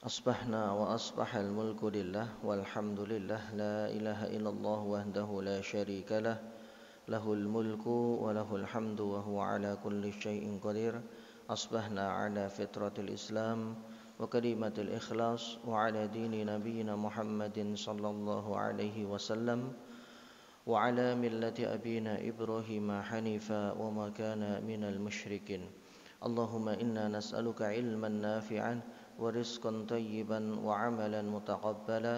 أصبحنا وأصبح الملك لله والحمد لله لا إله إلا الله وحده لا شريك له له الملك وله الحمد وهو على كل شيء قدير أصبحنا على فطرة الإسلام وكلمة الإخلاص وعلى دين نبينا محمد صلى الله عليه وسلم وعلى ملة أبينا إبراهيم حنيفا وما كان من المشركين اللهم إنا نسألك علما نافعا ورزقا طيبا وعملا متقبلا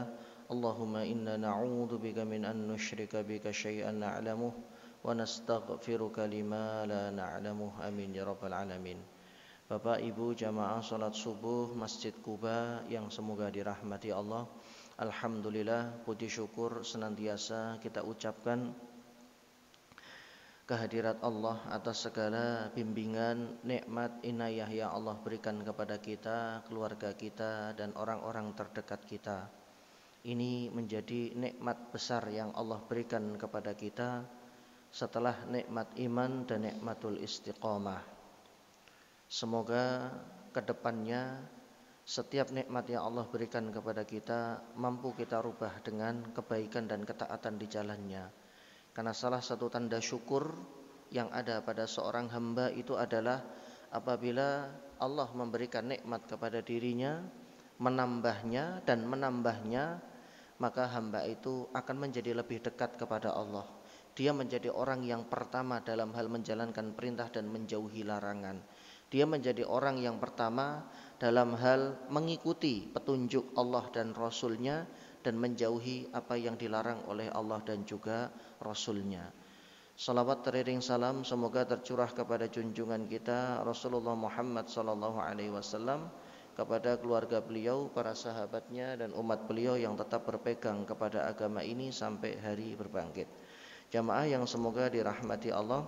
اللهم إنا نعوذ بك من أن نشرك بك شيئا نعلمه ونستغفرك لما لا نعلمه amin ya rabbal alamin. Bapak Ibu jamaah salat subuh Masjid Kuba yang semoga dirahmati Allah. Alhamdulillah, puji syukur senantiasa kita ucapkan kehadirat Allah atas segala bimbingan, nikmat, inayah yang Allah berikan kepada kita, keluarga kita, dan orang-orang terdekat kita. Ini menjadi nikmat besar yang Allah berikan kepada kita setelah nikmat iman dan nikmatul istiqamah. Semoga kedepannya setiap nikmat yang Allah berikan kepada kita mampu kita rubah dengan kebaikan dan ketaatan di jalannya. Karena salah satu tanda syukur yang ada pada seorang hamba itu adalah apabila Allah memberikan nikmat kepada dirinya, menambahnya, maka hamba itu akan menjadi lebih dekat kepada Allah. Dia menjadi orang yang pertama dalam hal menjalankan perintah dan menjauhi larangan. Dia menjadi orang yang pertama dalam hal mengikuti petunjuk Allah dan Rasul-Nya dan menjauhi apa yang dilarang oleh Allah dan juga Rasul-Nya. Salawat teriring salam semoga tercurah kepada junjungan kita Rasulullah Muhammad SAW, kepada keluarga beliau, para sahabatnya, dan umat beliau yang tetap berpegang kepada agama ini sampai hari berbangkit. Jamaah yang semoga dirahmati Allah,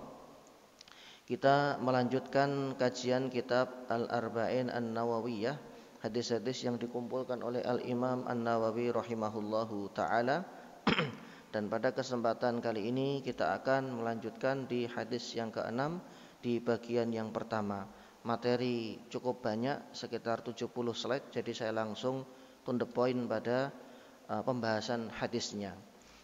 kita melanjutkan kajian kitab Al-Arba'in An-Nawawiyah, hadis-hadis yang dikumpulkan oleh Al-Imam An-Nawawi rahimahullahu ta'ala. Dan pada kesempatan kali ini kita akan melanjutkan di hadis yang ke-6 di bagian yang pertama. Materi cukup banyak, sekitar 70 slide, jadi saya langsung to the point pada pembahasan hadisnya.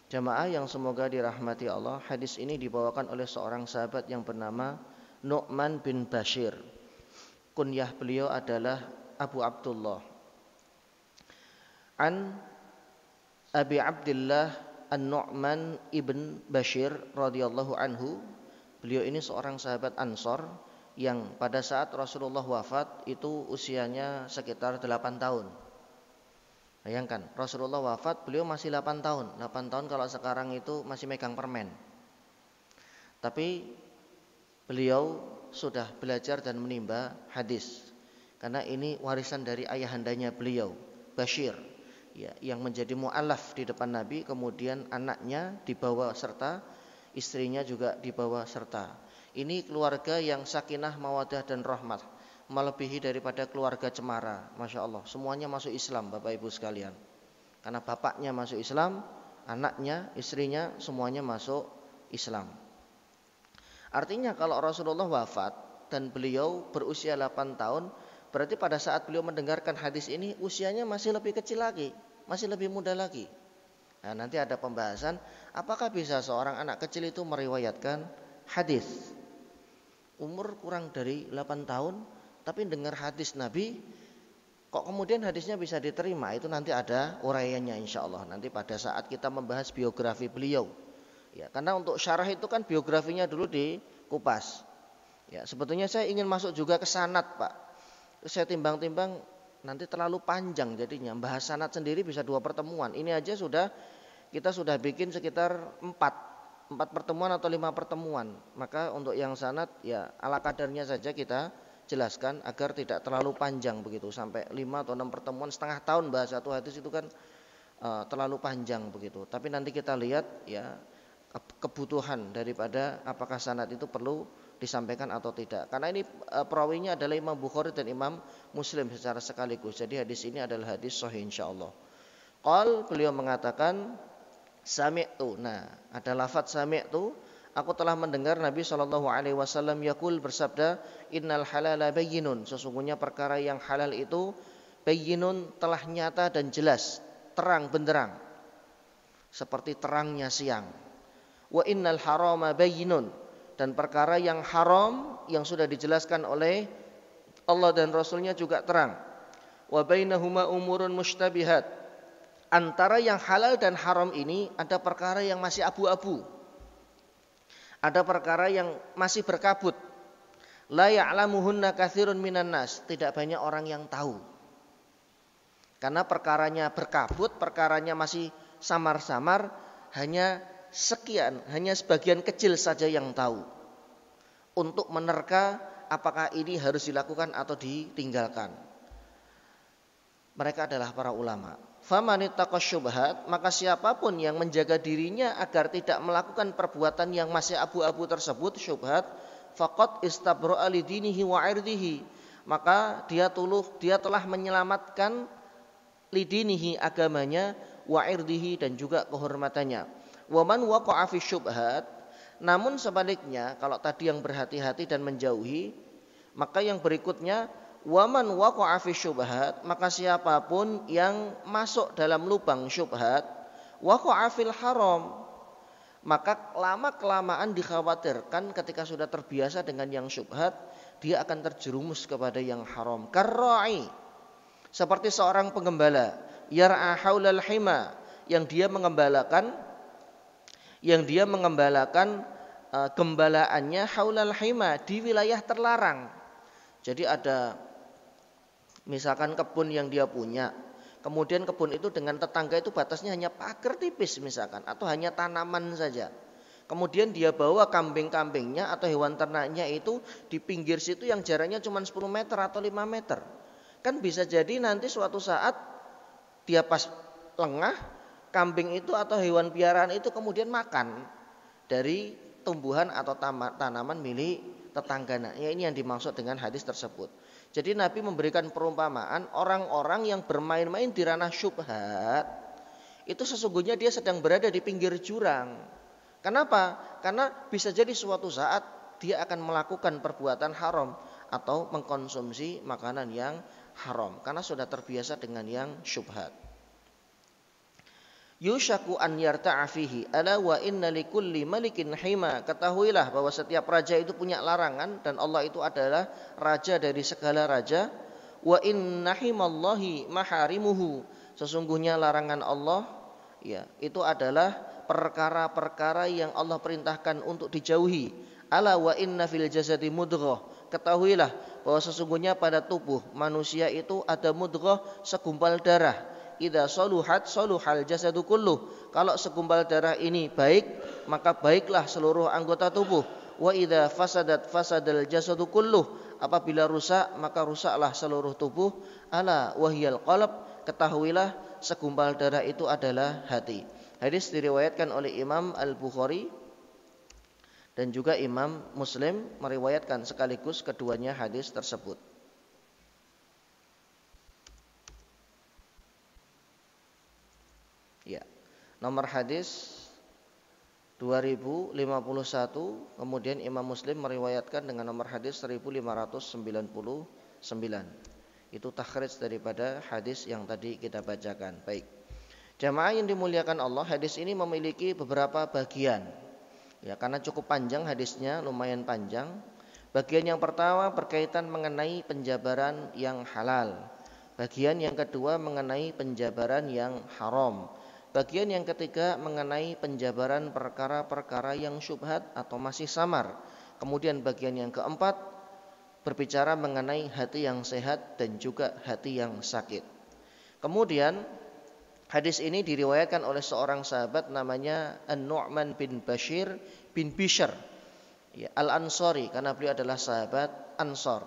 Jamaah yang semoga dirahmati Allah, hadis ini dibawakan oleh seorang sahabat yang bernama Nu'man bin Bashir. Kunyah beliau adalah Abu Abdullah. An Abi Abdullah An-Nu'man ibn Bashir radhiyallahu anhu. Beliau ini seorang sahabat Ansor yang pada saat Rasulullah wafat itu usianya sekitar 8 tahun. Bayangkan, Rasulullah wafat beliau masih 8 tahun. 8 tahun kalau sekarang itu masih megang permen. Tapi beliau sudah belajar dan menimba hadis. Karena ini warisan dari ayahandanya beliau, Bashir, ya, yang menjadi mu'alaf di depan Nabi, kemudian anaknya dibawa serta, istrinya juga dibawa serta. Ini keluarga yang sakinah, mawaddah dan rahmat, melebihi daripada keluarga cemara. Masya Allah, semuanya masuk Islam Bapak Ibu sekalian. Karena bapaknya masuk Islam, anaknya, istrinya semuanya masuk Islam. Artinya kalau Rasulullah wafat dan beliau berusia 8 tahun, berarti pada saat beliau mendengarkan hadis ini usianya masih lebih kecil lagi, masih lebih muda lagi. Nah, nanti ada pembahasan apakah bisa seorang anak kecil itu meriwayatkan hadis. Umur kurang dari 8 tahun tapi dengar hadis Nabi, kok kemudian hadisnya bisa diterima? Itu nanti ada uraiannya insyaallah nanti pada saat kita membahas biografi beliau. Ya, karena untuk syarah itu kan biografinya dulu dikupas. Ya, sebetulnya saya ingin masuk juga ke sanad, Pak. Saya timbang-timbang nanti terlalu panjang jadinya. Bahas sanad sendiri bisa 2 pertemuan. Ini aja kita sudah bikin sekitar 4 pertemuan atau 5 pertemuan. Maka untuk yang sanad ya ala kadarnya saja kita jelaskan agar tidak terlalu panjang begitu. Sampai 5 atau 6 pertemuan, setengah tahun bahas satu hadis itu kan terlalu panjang begitu. Tapi nanti kita lihat ya kebutuhan daripada apakah sanad itu perlu disampaikan atau tidak. Karena ini perawinya adalah Imam Bukhari dan Imam Muslim secara sekaligus. Jadi hadis ini adalah hadis sahih insyaallah. Beliau mengatakan sami'tu. Nah, ada lafaz sami'tu, aku telah mendengar Nabi SAW yaqul bersabda, innal halala bayyinun, sesungguhnya perkara yang halal itu bayyinun telah nyata dan jelas, terang benderang, seperti terangnya siang. Wa innal harama bayyinun, dan perkara yang haram yang sudah dijelaskan oleh Allah dan Rasulnya juga terang. Wa bainahuma umurun mushtabihat, antara yang halal dan haram ini ada perkara yang masih abu-abu, ada perkara yang masih berkabut. La ya'lamuhunna katsirun minan nas, tidak banyak orang yang tahu. Karena perkaranya berkabut, perkaranya masih samar-samar, hanya sekian, hanya sebagian kecil saja yang tahu. Untuk menerka apakah ini harus dilakukan atau ditinggalkan. Mereka adalah para ulama. Famanittaqas syubhat, maka siapapun yang menjaga dirinya agar tidak melakukan perbuatan yang masih abu-abu tersebut, syubhat, faqad istabra'a lidinihi wa 'irdihi, maka dia telah menyelamatkan lidinihi agamanya, wa 'irdihi dan juga kehormatannya. Wa man waqa'a fi syubhat, namun sebaliknya kalau tadi yang berhati-hati dan menjauhi, maka yang berikutnya wa man waqa'a fi syubhat, maka siapapun yang masuk dalam lubang syubhat, waqa'a fil haram, maka lama-kelamaan dikhawatirkan ketika sudah terbiasa dengan yang syubhat, dia akan terjerumus kepada yang haram. Karra'i, seperti seorang penggembala, yar'a haulal hima, yang dia mengembalakan gembalaannya haulal hima, di wilayah terlarang. Jadi ada misalkan kebun yang dia punya, kemudian kebun itu dengan tetangga itu batasnya hanya pagar tipis misalkan, atau hanya tanaman saja. Kemudian dia bawa kambing-kambingnya atau hewan ternaknya itu di pinggir situ yang jaraknya cuma 10 meter atau 5 meter. Kan bisa jadi nanti suatu saat dia pas lengah, kambing itu atau hewan piaraan itu kemudian makan dari tumbuhan atau tanaman milik tetangganya. Ya, ini yang dimaksud dengan hadis tersebut. Jadi Nabi memberikan perumpamaan orang-orang yang bermain-main di ranah syubhat, itu sesungguhnya dia sedang berada di pinggir jurang. Kenapa? Karena bisa jadi suatu saat dia akan melakukan perbuatan haram atau mengkonsumsi makanan yang haram karena sudah terbiasa dengan yang syubhat. Yushaku an yarta'a fihi, ala wa inna likulli malikin hima, ketahuilah bahwa setiap raja itu punya larangan dan Allah itu adalah raja dari segala raja. Wa inna himallahi maharimuhu, sesungguhnya larangan Allah ya itu adalah perkara-perkara yang Allah perintahkan untuk dijauhi. Ala wa inna fil jasadi mudghah, ketahuilah bahwa sesungguhnya pada tubuh manusia itu ada mudghah, segumpal darah. Idza saluhat saluhal jasadu kulluh, kalau segumpal darah ini baik, maka baiklah seluruh anggota tubuh. Wa idza fasadat fasadal jasadu kulluh, apabila rusak maka rusaklah seluruh tubuh. Ala wahyal qalb, ketahuilah segumpal darah itu adalah hati. Hadis diriwayatkan oleh Imam Al-Bukhari dan juga Imam Muslim meriwayatkan sekaligus keduanya hadis tersebut. Ya. Nomor hadis 2051, kemudian Imam Muslim meriwayatkan dengan nomor hadis 1599. Itu takhrij daripada hadis yang tadi kita bacakan. Baik. Jamaah yang dimuliakan Allah, hadis ini memiliki beberapa bagian. Ya, karena cukup panjang hadisnya, lumayan panjang. Bagian yang pertama berkaitan mengenai penjabaran yang halal. Bagian yang kedua mengenai penjabaran yang haram. Bagian yang ketiga mengenai penjabaran perkara-perkara yang syubhat atau masih samar. Kemudian bagian yang keempat berbicara mengenai hati yang sehat dan juga hati yang sakit. Kemudian hadis ini diriwayatkan oleh seorang sahabat namanya An-Nu'man bin Bashir bin Bishr ya, Al-Ansari, karena beliau adalah sahabat Ansar.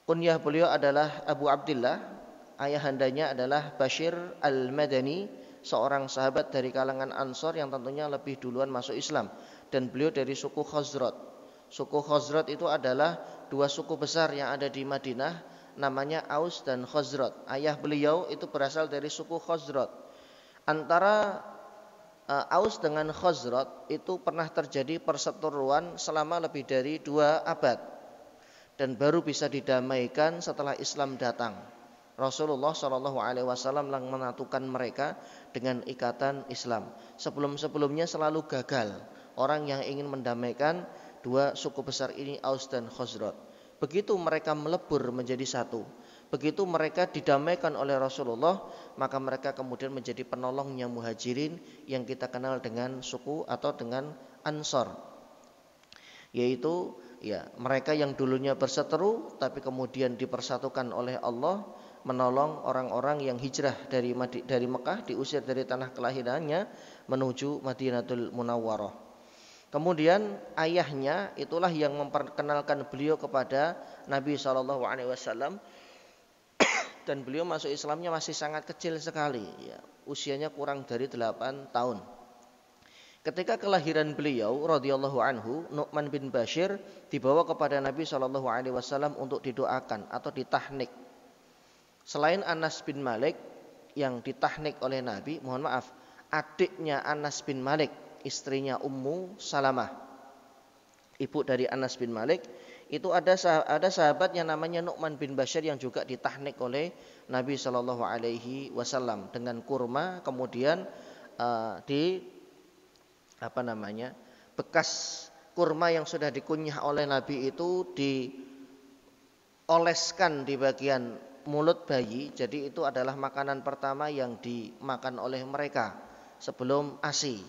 Kunyah beliau adalah Abu Abdillah, ayahandanya adalah Bashir Al-Madani, seorang sahabat dari kalangan Ansar yang tentunya lebih duluan masuk Islam, dan beliau dari suku Khazraj. Suku Khazraj itu adalah dua suku besar yang ada di Madinah, namanya Aus dan Khazraj. Ayah beliau itu berasal dari suku Khazraj. Antara Aus dengan Khazraj itu pernah terjadi perseteruan selama lebih dari 2 abad dan baru bisa didamaikan setelah Islam datang. Rasulullah Shallallahu Alaihi Wasallam yang menatukan mereka dengan ikatan Islam. Sebelum-sebelumnya selalu gagal orang yang ingin mendamaikan dua suku besar ini, Aus dan Khazraj. Begitu mereka melebur menjadi satu, begitu mereka didamaikan oleh Rasulullah, maka mereka kemudian menjadi penolongnya Muhajirin yang kita kenal dengan suku atau dengan Ansor, yaitu ya mereka yang dulunya berseteru tapi kemudian dipersatukan oleh Allah, menolong orang-orang yang hijrah dari Mekah, diusir dari tanah kelahirannya menuju Madinatul Munawwarah. Kemudian ayahnya itulah yang memperkenalkan beliau kepada Nabi SAW, dan beliau masuk Islamnya masih sangat kecil sekali, ya, usianya kurang dari 8 tahun. Ketika kelahiran beliau radhiyallahu anhu, Nu'man bin Bashir dibawa kepada Nabi SAW untuk didoakan atau ditahnik. Selain Anas bin Malik yang ditahnik oleh Nabi, mohon maaf, adiknya Anas bin Malik, istrinya Ummu Salamah, ibu dari Anas bin Malik, itu ada sahabat yang namanya Nu'man bin Bashir yang juga ditahnik oleh Nabi SAW dengan kurma, kemudian bekas kurma yang sudah dikunyah oleh Nabi itu dioleskan di bagian mulut bayi. Jadi itu adalah makanan pertama yang dimakan oleh mereka sebelum ASI,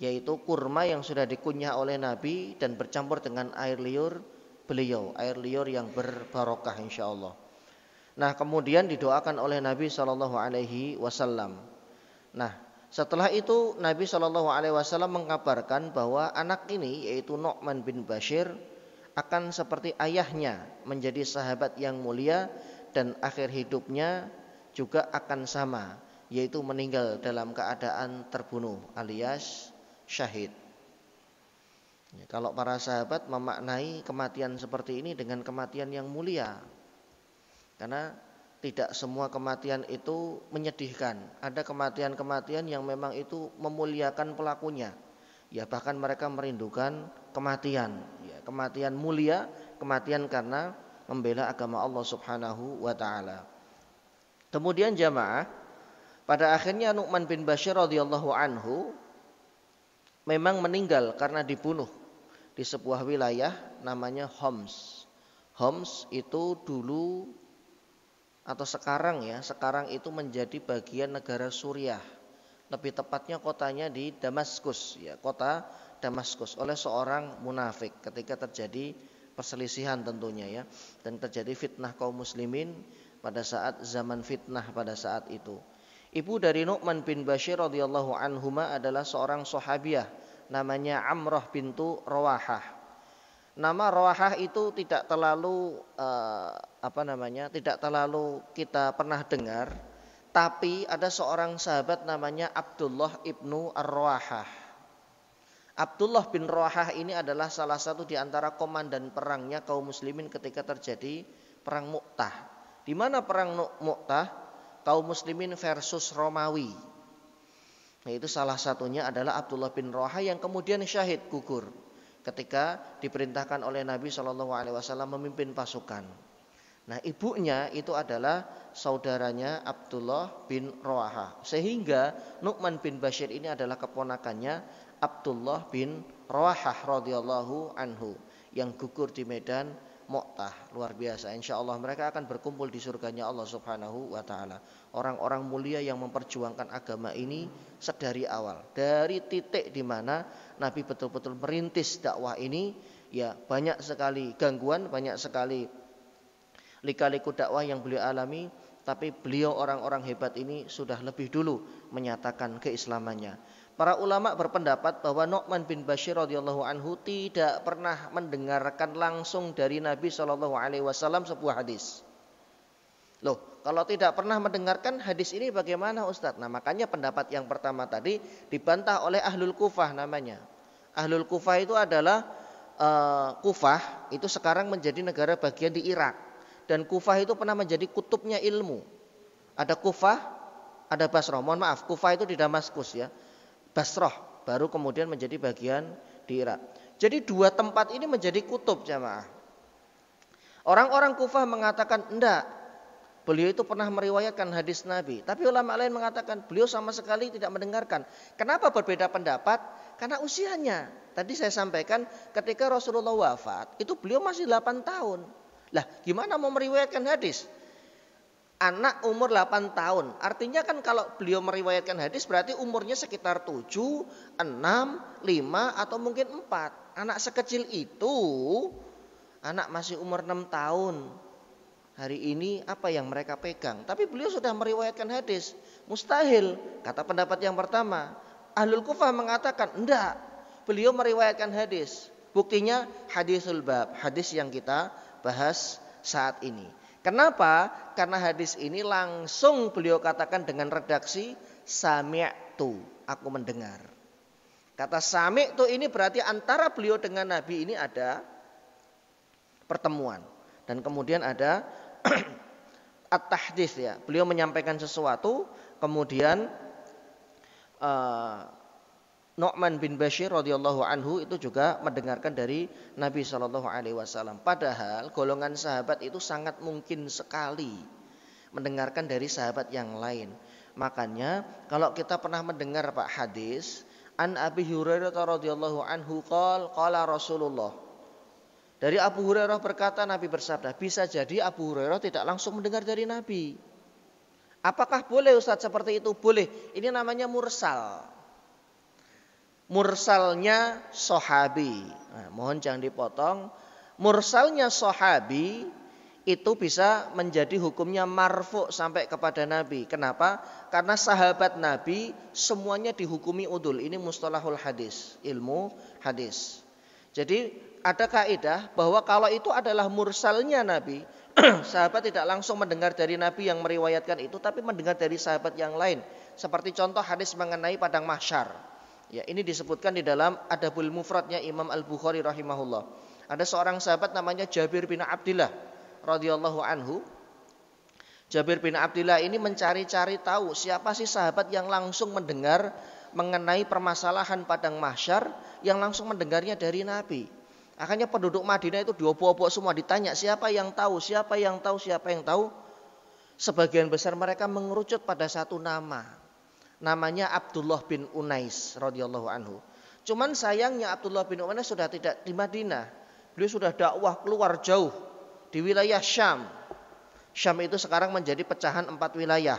yaitu kurma yang sudah dikunyah oleh Nabi dan bercampur dengan air liur beliau, air liur yang berbarokah insyaallah. Nah, kemudian didoakan oleh Nabi SAW. Nah, setelah itu Nabi SAW mengabarkan bahwa anak ini yaitu Nu'man bin Bashir akan seperti ayahnya menjadi sahabat yang mulia dan akhir hidupnya juga akan sama, yaitu meninggal dalam keadaan terbunuh alias syahid. Ya, kalau para sahabat memaknai kematian seperti ini dengan kematian yang mulia, karena tidak semua kematian itu menyedihkan. Ada kematian-kematian yang memang itu memuliakan pelakunya. Ya, bahkan mereka merindukan kematian. Ya, kematian mulia, kematian karena membela agama Allah Subhanahu wa taala. Kemudian jamaah, pada akhirnya Nu'man bin Bashir radhiyallahu anhu memang meninggal karena dibunuh di sebuah wilayah namanya Homs. Homs itu dulu atau sekarang itu menjadi bagian negara Suriah. Lebih tepatnya kotanya di Damaskus, ya, kota Damaskus, oleh seorang munafik ketika terjadi perselisihan tentunya, ya, dan terjadi fitnah kaum muslimin pada saat zaman fitnah pada saat itu. Ibu dari Nu'man bin Bashir radhiyallahu anhuma adalah seorang sahabiah namanya Amrah bintu Rawahah. Nama Rawahah itu tidak terlalu tidak terlalu kita pernah dengar, tapi ada seorang sahabat namanya Abdullah ibnu Ar-Rawahah. Abdullah bin Rawahah ini adalah salah satu di antara komandan perangnya kaum muslimin ketika terjadi perang Mu'tah. Di mana perang Mu'tah? Kaum muslimin versus Romawi. Nah, itu salah satunya adalah Abdullah bin Rawahah yang kemudian syahid, gugur ketika diperintahkan oleh Nabi SAW memimpin pasukan. Nah, ibunya itu adalah saudaranya Abdullah bin Rawahah, sehingga Nu'man bin Bashir ini adalah keponakannya Abdullah bin Rawahah radhiyallahu anhu yang gugur di medan Mu'tah. Luar biasa, insyaallah mereka akan berkumpul di surganya Allah Subhanahu wa taala. Orang-orang mulia yang memperjuangkan agama ini sedari awal, dari titik di mana Nabi betul-betul merintis dakwah ini, ya, banyak sekali gangguan, banyak sekali lika-liku dakwah yang beliau alami, tapi beliau orang-orang hebat ini sudah lebih dulu menyatakan keislamannya. Para ulama berpendapat bahwa Nu'man bin Bashir radhiyallahu anhu tidak pernah mendengarkan langsung dari Nabi SAW sebuah hadis. Loh, kalau tidak pernah mendengarkan hadis ini bagaimana Ustadz? Nah, makanya pendapat yang pertama tadi dibantah oleh Ahlul Kufah namanya. Ahlul Kufah itu adalah Kufah itu sekarang menjadi negara bagian di Irak. Dan Kufah itu pernah menjadi kutubnya ilmu. Ada Kufah, ada Basrah. Mohon maaf, Kufah itu di Damaskus, ya. Basrah baru kemudian menjadi bagian di Irak. Jadi dua tempat ini menjadi kutub jamaah. Orang-orang Kufah mengatakan enggak, beliau itu pernah meriwayatkan hadis Nabi. Tapi ulama lain mengatakan beliau sama sekali tidak mendengarkan. Kenapa berbeda pendapat? Karena usianya. Tadi saya sampaikan ketika Rasulullah wafat, itu beliau masih 8 tahun. Lah, gimana mau meriwayatkan hadis? Anak umur 8 tahun. Artinya kan kalau beliau meriwayatkan hadis berarti umurnya sekitar 7, 6, 5 atau mungkin 4. Anak sekecil itu, anak masih umur 6 tahun. Hari ini apa yang mereka pegang? Tapi beliau sudah meriwayatkan hadis. Mustahil, kata pendapat yang pertama. Ahlul Kufah mengatakan, enggak. Beliau meriwayatkan hadis. Buktinya hadisul bab, hadis yang kita bahas saat ini. Kenapa? Karena hadis ini langsung beliau katakan dengan redaksi sami'tu, aku mendengar. Kata sami'tu ini berarti antara beliau dengan Nabi ini ada pertemuan. Dan kemudian ada at-tahdits ya. Beliau menyampaikan sesuatu, kemudian Nu'man bin Bashir radhiyallahu anhu itu juga mendengarkan dari Nabi SAW. Padahal golongan sahabat itu sangat mungkin sekali mendengarkan dari sahabat yang lain. Makanya kalau kita pernah mendengar Pak hadis an Abi Hurairah radhiyallahu anhu qala Rasulullah. Dari Abu Hurairah berkata Nabi bersabda, bisa jadi Abu Hurairah tidak langsung mendengar dari Nabi. Apakah boleh Ustaz seperti itu? Boleh. Ini namanya mursal. Mursalnya sahabi. Nah, mohon jangan dipotong. Mursalnya sahabi itu bisa menjadi hukumnya marfu sampai kepada Nabi. Kenapa? Karena sahabat Nabi semuanya dihukumi udul. Ini mustalahul hadis, ilmu hadis. Jadi ada kaidah bahwa kalau itu adalah mursalnya Nabi, sahabat tidak langsung mendengar dari Nabi yang meriwayatkan itu, tapi mendengar dari sahabat yang lain. Seperti contoh hadis mengenai padang mahsyar. Ya, ini disebutkan di dalam Adabul Mufradnya Imam Al-Bukhari rahimahullah. Ada seorang sahabat namanya Jabir bin Abdillah radhiyallahu anhu. Jabir bin Abdillah ini mencari-cari tahu siapa sih sahabat yang langsung mendengar mengenai permasalahan padang mahsyar, yang langsung mendengarnya dari Nabi. Akhirnya penduduk Madinah itu diobok-obok semua, ditanya siapa yang tahu, siapa yang tahu, siapa yang tahu. Sebagian besar mereka mengerucut pada satu nama. Namanya Abdullah bin Unais radhiyallahu anhu. Cuman sayangnya Abdullah bin Unais sudah tidak di Madinah. Beliau sudah dakwah keluar jauh di wilayah Syam. Syam itu sekarang menjadi pecahan 4 wilayah.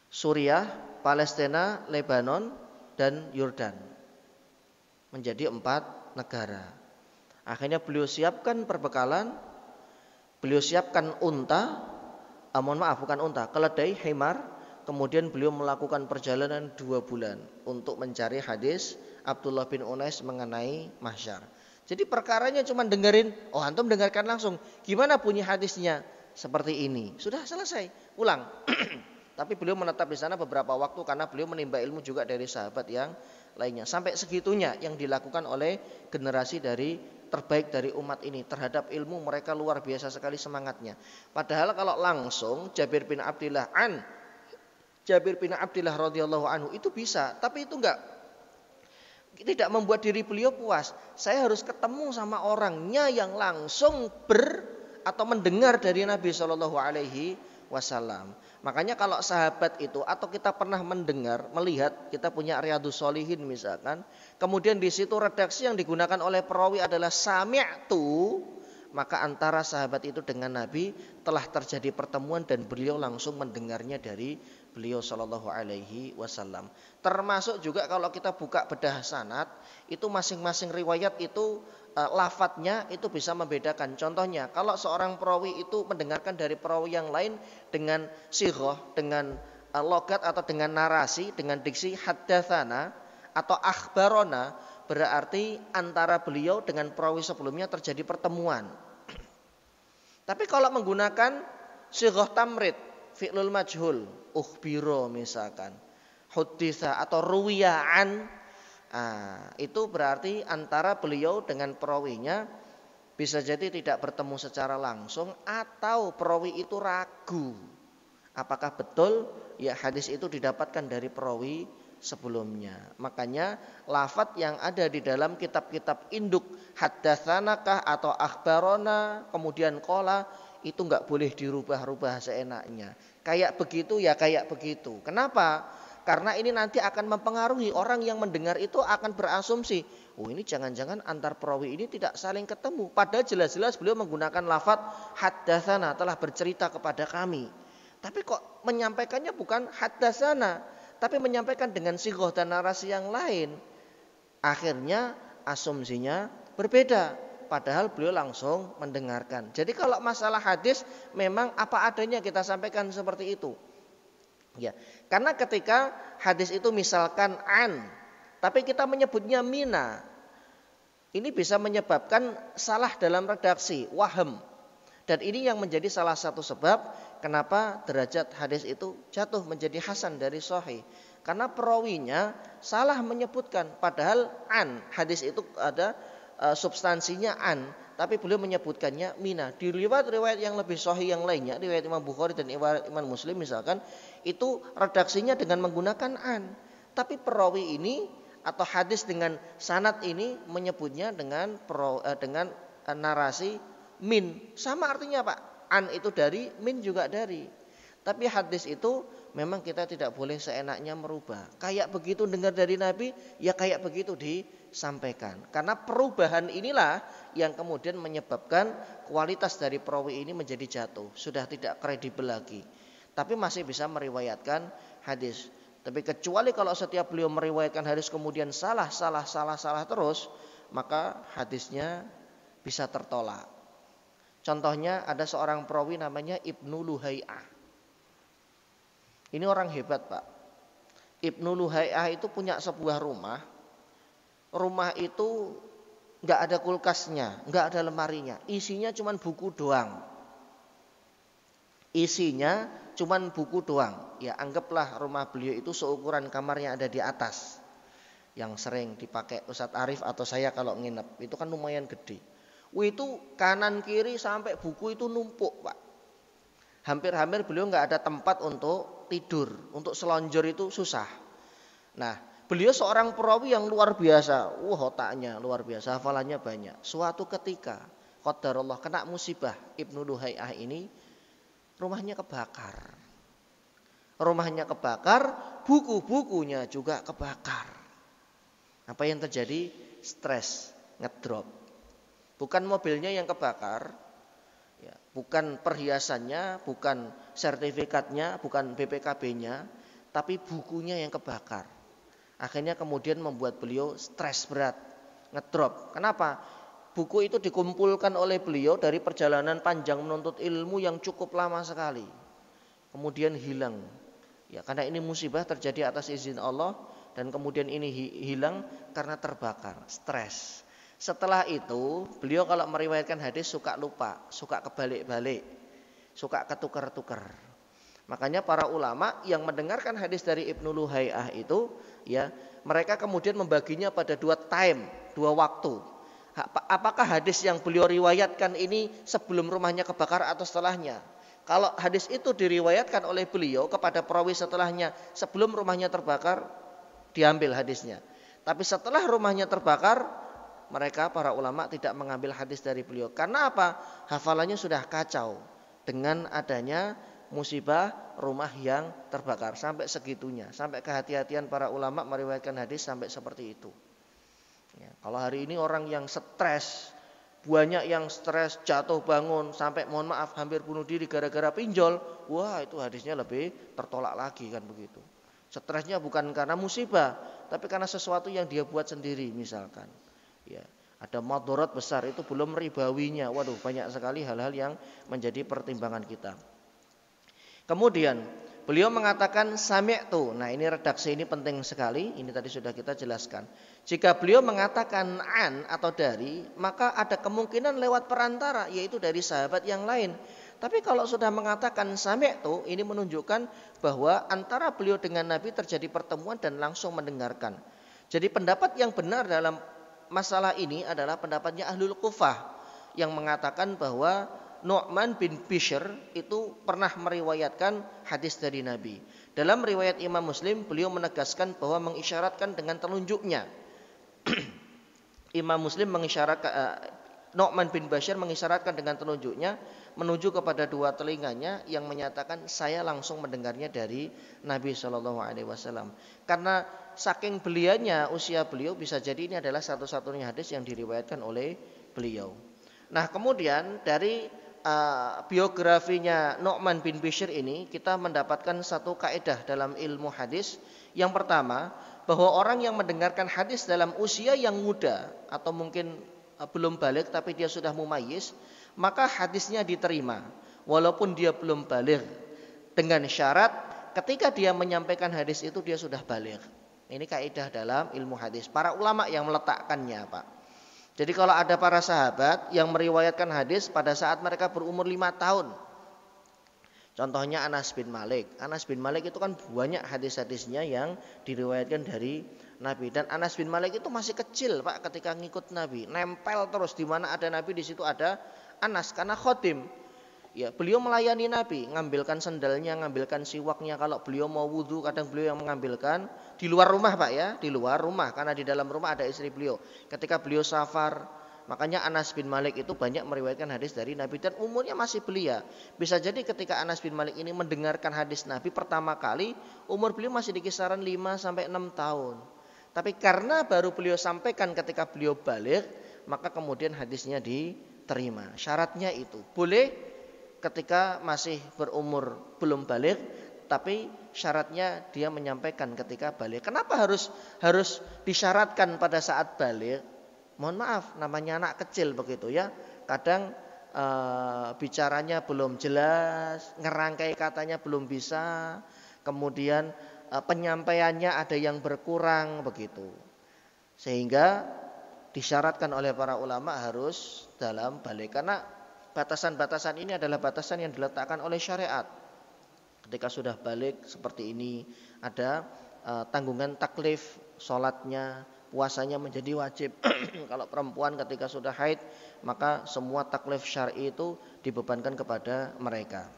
Suriah, Palestina, Lebanon, dan Yordan. Menjadi 4 negara. Akhirnya beliau siapkan perbekalan, beliau siapkan unta, keledai, himar. Kemudian beliau melakukan perjalanan 2 bulan untuk mencari hadis Abdullah bin Unais mengenai mahsyar. Jadi perkaranya cuma dengerin, oh antum dengarkan langsung. Gimana bunyi hadisnya? Seperti ini. Sudah selesai, pulang. Tapi beliau menetap di sana beberapa waktu karena beliau menimba ilmu juga dari sahabat yang lainnya. Sampai segitunya yang dilakukan oleh generasi dari terbaik dari umat ini terhadap ilmu, mereka luar biasa sekali semangatnya. Padahal kalau langsung Jabir bin Abdillah radhiyallahu anhu itu bisa, tapi itu tidak membuat diri beliau puas. Saya harus ketemu sama orangnya yang langsung atau mendengar dari Nabi Shallallahu Alaihi Wasallam. Makanya kalau sahabat itu atau kita pernah mendengar, melihat, kita punya Riyadhus Shalihin misalkan, kemudian di situ redaksi yang digunakan oleh perawi adalah sami'tu, maka antara sahabat itu dengan Nabi telah terjadi pertemuan dan beliau langsung mendengarnya dari beliau Shallallahu Alaihi Wasallam. Termasuk juga kalau kita buka bedah sanad, itu masing-masing riwayat itu lafadznya itu bisa membedakan. Contohnya, kalau seorang perawi itu mendengarkan dari perawi yang lain dengan sighah, dengan logat atau dengan narasi, dengan diksi haddatsana atau akhbarona, berarti antara beliau dengan perawi sebelumnya terjadi pertemuan. Tapi kalau menggunakan sighah tamrid, fi'lul majhul, ukhbiro misalkan, hudditsa atau ruwiyaan, itu berarti antara beliau dengan perawinya bisa jadi tidak bertemu secara langsung, atau perawi itu ragu apakah betul ya hadis itu didapatkan dari perawi sebelumnya. Makanya lafadz yang ada di dalam kitab-kitab induk haddatsanakah atau akhbarona kemudian qala itu enggak boleh dirubah-rubah seenaknya. Kayak begitu ya kayak begitu. Kenapa? Karena ini nanti akan mempengaruhi orang yang mendengar itu akan berasumsi, oh ini jangan-jangan antar perawi ini tidak saling ketemu. Padahal jelas-jelas beliau menggunakan lafadz haddatsana, telah bercerita kepada kami. Tapi kok menyampaikannya bukan haddatsana, tapi menyampaikan dengan sighah dan narasi yang lain. Akhirnya asumsinya berbeda. Padahal beliau langsung mendengarkan. Jadi kalau masalah hadis memang apa adanya kita sampaikan seperti itu. Ya, karena ketika hadis itu misalkan an, tapi kita menyebutnya mina, ini bisa menyebabkan salah dalam redaksi, waham. Dan ini yang menjadi salah satu sebab kenapa derajat hadis itu jatuh menjadi hasan dari sahih. Karena perawinya salah menyebutkan, padahal an, hadis itu ada substansinya an, tapi beliau menyebutkannya mina. Di riwayat-riwayat yang lebih sahih yang lainnya, riwayat Imam Bukhari dan riwayat Imam Muslim misalkan, itu redaksinya dengan menggunakan an. Tapi perawi ini atau hadis dengan sanad ini menyebutnya dengan narasi min. Sama artinya Pak. An itu dari, min juga dari. Tapi hadis itu memang kita tidak boleh seenaknya merubah. Kayak begitu dengar dari Nabi, ya kayak begitu disampaikan. Karena perubahan inilah yang kemudian menyebabkan kualitas dari perawi ini menjadi jatuh. Sudah tidak kredibel lagi. Tapi masih bisa meriwayatkan hadis. Tapi kecuali kalau setiap beliau meriwayatkan hadis kemudian salah terus, maka hadisnya bisa tertolak. Contohnya ada seorang perawi namanya Ibnu Luhai'ah. Ini orang hebat Pak. Ibnu Luhai'ah itu punya sebuah rumah. Rumah itu gak ada kulkasnya, gak ada lemarinya. Isinya cuma buku doang. Isinya cuma buku doang. Ya anggaplah rumah beliau itu seukuran kamar yang ada di atas. Yang sering dipakai Ustadz Arif atau saya kalau nginep. Itu kan lumayan gede. Itu kanan kiri sampai buku itu numpuk Pak. Hampir-hampir beliau gak ada tempat untuk tidur, untuk selonjor itu susah. Nah, beliau seorang perawi yang luar biasa. Otaknya luar biasa, hafalannya banyak. Suatu ketika, qadarullah kena musibah, Ibnu Luhai'ah ini rumahnya kebakar. Rumahnya kebakar, buku-bukunya juga kebakar. Apa yang terjadi? Stres, ngedrop. Bukan mobilnya yang kebakar, ya, bukan perhiasannya, bukan sertifikatnya, bukan BPKB-nya, tapi bukunya yang kebakar. Akhirnya kemudian membuat beliau stres berat, ngedrop. Kenapa? Buku itu dikumpulkan oleh beliau dari perjalanan panjang menuntut ilmu yang cukup lama sekali. Kemudian hilang. Ya, karena ini musibah terjadi atas izin Allah dan kemudian ini hilang karena terbakar, stres. Setelah itu beliau kalau meriwayatkan hadis suka lupa, suka kebalik-balik, suka ketukar-tukar. Makanya para ulama yang mendengarkan hadis dari Ibnu Luhai'ah itu, ya mereka kemudian membaginya pada dua waktu. Apakah hadis yang beliau riwayatkan ini sebelum rumahnya kebakar atau setelahnya? Kalau hadis itu diriwayatkan oleh beliau kepada perawi setelahnya, sebelum rumahnya terbakar, diambil hadisnya. Tapi setelah rumahnya terbakar, mereka para ulama tidak mengambil hadis dari beliau. Karena apa? Hafalannya sudah kacau dengan adanya musibah rumah yang terbakar. Sampai segitunya, sampai kehati-hatian para ulama meriwayatkan hadis sampai seperti itu. Ya, kalau hari ini orang yang stres, banyak yang stres, jatuh bangun, sampai mohon maaf hampir bunuh diri gara-gara pinjol. Wah, itu hadisnya lebih tertolak lagi kan begitu. Stresnya bukan karena musibah, tapi karena sesuatu yang dia buat sendiri misalkan. Ya, ada madharat besar, itu belum ribawinya. Waduh, banyak sekali hal-hal yang menjadi pertimbangan kita. Kemudian beliau mengatakan sami'tu. Nah, ini redaksi ini penting sekali. Ini tadi sudah kita jelaskan. Jika beliau mengatakan an atau dari, maka ada kemungkinan lewat perantara, yaitu dari sahabat yang lain. Tapi kalau sudah mengatakan sami'tu, ini menunjukkan bahwa antara beliau dengan Nabi terjadi pertemuan dan langsung mendengarkan. Jadi pendapat yang benar dalam masalah ini adalah pendapatnya Ahlul Kufah yang mengatakan bahwa Nu'man bin Bishr itu pernah meriwayatkan hadis dari Nabi. Dalam riwayat Imam Muslim, beliau menegaskan bahwa mengisyaratkan dengan telunjuknya. Imam Muslim mengisyaratkan, Nu'man bin Bashir mengisyaratkan dengan telunjuknya menuju kepada dua telinganya yang menyatakan saya langsung mendengarnya dari Nabi Shallallahu Alaihi Wasallam. Karena saking belianya usia beliau, bisa jadi ini adalah satu-satunya hadis yang diriwayatkan oleh beliau. Nah, kemudian dari biografinya Nu'man bin Bashir ini kita mendapatkan satu kaidah dalam ilmu hadis. Yang pertama, bahwa orang yang mendengarkan hadis dalam usia yang muda atau mungkin belum balik tapi dia sudah mumayyiz, maka hadisnya diterima walaupun dia belum balik, dengan syarat ketika dia menyampaikan hadis itu dia sudah balik. Ini kaidah dalam ilmu hadis, para ulama yang meletakkannya, Pak. Jadi kalau ada para sahabat yang meriwayatkan hadis pada saat mereka berumur 5 tahun. Contohnya Anas bin Malik. Anas bin Malik itu kan banyak hadis-hadisnya yang diriwayatkan dari Nabi. Dan Anas bin Malik itu masih kecil, Pak, ketika ngikut Nabi. Nempel terus, di mana ada Nabi di situ ada Anas, karena khotim. Ya, beliau melayani Nabi, ngambilkan sendalnya, ngambilkan siwaknya. Kalau beliau mau wudhu, kadang beliau yang mengambilkan di luar rumah, Pak, ya, di luar rumah, karena di dalam rumah ada istri beliau. Ketika beliau safar, makanya Anas bin Malik itu banyak meriwayatkan hadis dari Nabi dan umurnya masih belia. Bisa jadi ketika Anas bin Malik ini mendengarkan hadis Nabi pertama kali, umur beliau masih di kisaran 5 sampai 6 tahun. Tapi karena baru beliau sampaikan ketika beliau balik, maka kemudian hadisnya diterima. Syaratnya itu boleh ketika masih berumur belum balik, tapi syaratnya dia menyampaikan ketika balik. Kenapa harus disyaratkan pada saat balik? Mohon maaf, namanya anak kecil begitu ya. Kadang bicaranya belum jelas, ngerangkai katanya belum bisa, kemudian penyampaiannya ada yang berkurang begitu. Sehingga disyaratkan oleh para ulama harus dalam balik, karena batasan-batasan ini adalah batasan yang diletakkan oleh syariat. Ketika sudah balik seperti ini, ada tanggungan taklif, sholatnya, puasanya menjadi wajib. Kalau perempuan ketika sudah haid, maka semua taklif syar'i itu dibebankan kepada mereka.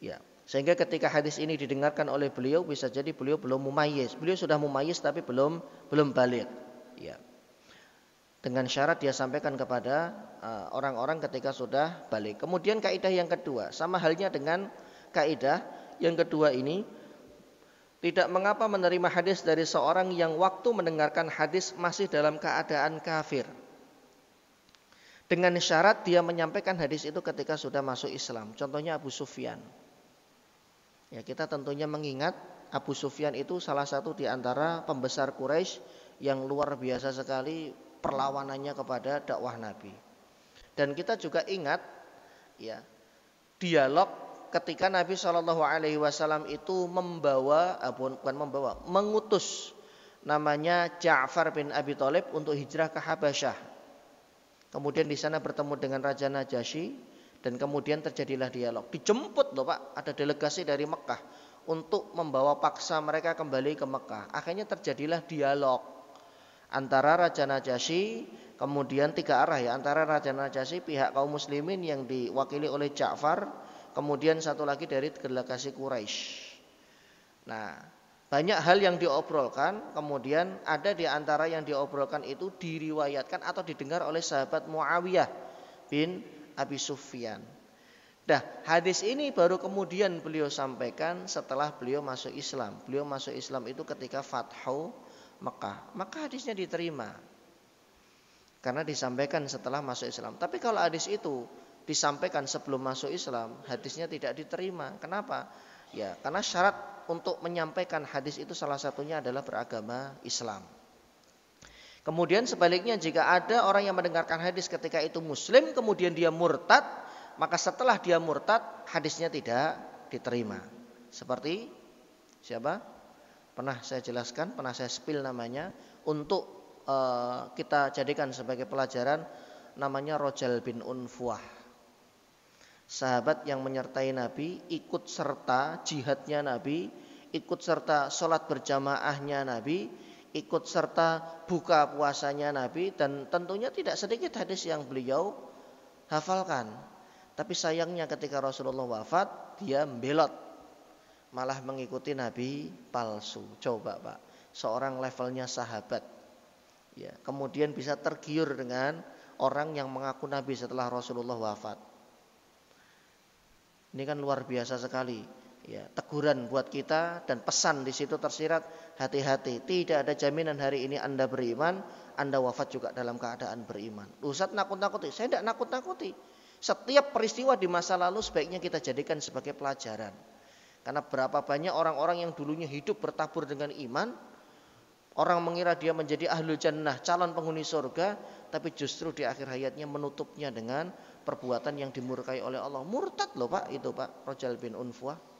Ya, sehingga ketika hadis ini didengarkan oleh beliau, bisa jadi beliau belum mumayyiz. Beliau sudah mumayyiz tapi belum balik. Ya. Dengan syarat dia sampaikan kepada orang-orang ketika sudah balik. Kemudian kaidah yang kedua, sama halnya dengan kaidah yang kedua ini, tidak mengapa menerima hadis dari seorang yang waktu mendengarkan hadis masih dalam keadaan kafir. Dengan syarat dia menyampaikan hadis itu ketika sudah masuk Islam. Contohnya Abu Sufyan. Ya, kita tentunya mengingat Abu Sufyan itu salah satu di antara pembesar Quraisy yang luar biasa sekali perlawanannya kepada dakwah Nabi. Dan kita juga ingat ya, dialog ketika Nabi Shallallahu Alaihi Wasallam itu mengutus namanya Ja'far bin Abi Thalib untuk hijrah ke Habasyah. Kemudian di sana bertemu dengan Raja Najasyi dan kemudian terjadilah dialog. Dijemput loh, Pak, ada delegasi dari Mekah untuk membawa paksa mereka kembali ke Mekah. Akhirnya terjadilah dialog antara Raja Najasyi, kemudian tiga arah ya, antara Raja Najasyi, pihak kaum muslimin yang diwakili oleh Ja'far, kemudian satu lagi dari delegasi Quraisy. Nah, banyak hal yang diobrolkan, kemudian ada di antara yang diobrolkan itu diriwayatkan atau didengar oleh sahabat Muawiyah bin Abi Sufyan. Nah, hadis ini baru kemudian beliau sampaikan setelah beliau masuk Islam. Beliau masuk Islam itu ketika Fathu Mekah. Maka hadisnya diterima karena disampaikan setelah masuk Islam. Tapi kalau hadis itu disampaikan sebelum masuk Islam, hadisnya tidak diterima. Kenapa? Ya, karena syarat untuk menyampaikan hadis itu salah satunya adalah beragama Islam. Kemudian sebaliknya, jika ada orang yang mendengarkan hadis ketika itu muslim, kemudian dia murtad, maka setelah dia murtad, hadisnya tidak diterima. Seperti siapa? Pernah saya jelaskan, pernah saya spill namanya, untuk kita jadikan sebagai pelajaran, namanya Rojal bin Unfuah. Sahabat yang menyertai Nabi, ikut serta jihadnya Nabi, ikut serta sholat berjamaahnya Nabi, ikut serta buka puasanya Nabi, dan tentunya tidak sedikit hadis yang beliau hafalkan. Tapi sayangnya ketika Rasulullah wafat, dia membelot malah mengikuti nabi palsu. Coba Pak, seorang levelnya sahabat, ya, kemudian bisa tergiur dengan orang yang mengaku nabi setelah Rasulullah wafat. Ini kan luar biasa sekali. Ya, teguran buat kita dan pesan di situ tersirat, hati-hati, tidak ada jaminan hari ini Anda beriman, Anda wafat juga dalam keadaan beriman. Ustaz nakut-nakuti, saya tidak nakut-nakuti. Setiap peristiwa di masa lalu sebaiknya kita jadikan sebagai pelajaran. Karena berapa banyak orang-orang yang dulunya hidup bertabur dengan iman, orang mengira dia menjadi ahlul jannah, calon penghuni surga, tapi justru di akhir hayatnya menutupnya dengan perbuatan yang dimurkai oleh Allah. Murtad loh Pak, itu Pak Rajal bin Unfuah.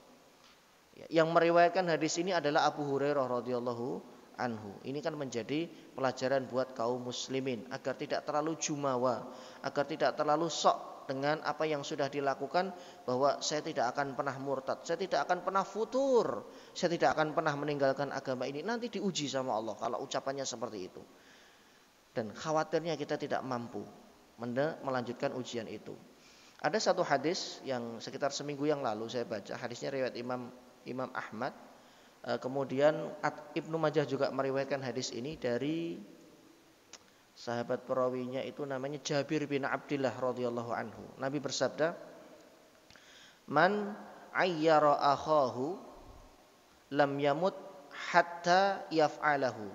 Yang meriwayatkan hadis ini adalah Abu Hurairah radhiyallahu anhu. Ini kan menjadi pelajaran buat kaum muslimin agar tidak terlalu jumawa, agar tidak terlalu sok dengan apa yang sudah dilakukan, bahwa saya tidak akan pernah murtad, saya tidak akan pernah futur, saya tidak akan pernah meninggalkan agama ini. Nanti diuji sama Allah kalau ucapannya seperti itu. Dan khawatirnya kita tidak mampu melanjutkan ujian itu. Ada satu hadis yang sekitar seminggu yang lalu saya baca, hadisnya riwayat Imam Ahmad. Kemudian Ibnu Majah juga meriwayatkan hadis ini dari sahabat perawinya itu namanya Jabir bin Abdullah radhiyallahu anhu. Nabi bersabda, "Man ayyara akhahu lam yamut hatta yaf'alahu."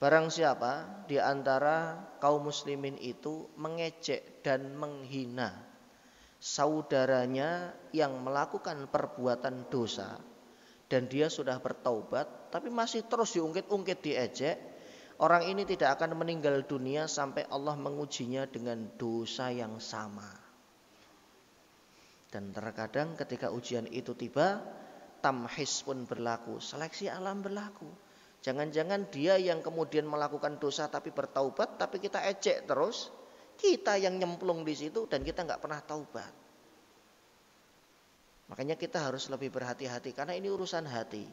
Barang siapa di antara kaum muslimin itu mengejek dan menghina saudaranya yang melakukan perbuatan dosa dan dia sudah bertaubat tapi masih terus diungkit-ungkit, diejek, orang ini tidak akan meninggal dunia sampai Allah mengujinya dengan dosa yang sama. Dan terkadang ketika ujian itu tiba, tamhis pun berlaku, seleksi alam berlaku. Jangan-jangan dia yang kemudian melakukan dosa tapi bertaubat, tapi kita ejek terus, kita yang nyemplung di situ dan kita nggak pernah taubat. Makanya kita harus lebih berhati-hati karena ini urusan hati.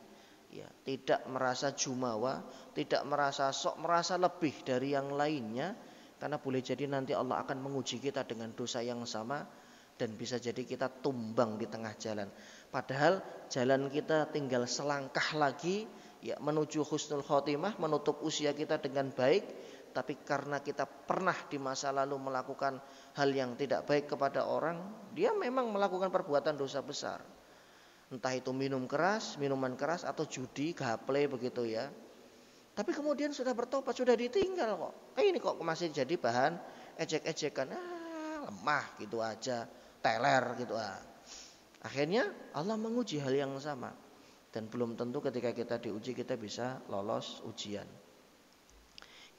Ya, tidak merasa jumawa, tidak merasa sok, merasa lebih dari yang lainnya, karena boleh jadi nanti Allah akan menguji kita dengan dosa yang sama dan bisa jadi kita tumbang di tengah jalan. Padahal jalan kita tinggal selangkah lagi, ya, menuju husnul khotimah, menutup usia kita dengan baik, tapi karena kita pernah di masa lalu melakukan hal yang tidak baik kepada orang, dia memang melakukan perbuatan dosa besar. Entah itu minum keras, minuman keras, atau judi, gaple begitu ya. Tapi kemudian sudah bertobat, sudah ditinggal kok. Ini kok masih jadi bahan ejek-ejekan, lemah gitu aja, teler gitu. Akhirnya Allah menguji hal yang sama. Dan belum tentu ketika kita diuji kita bisa lolos ujian.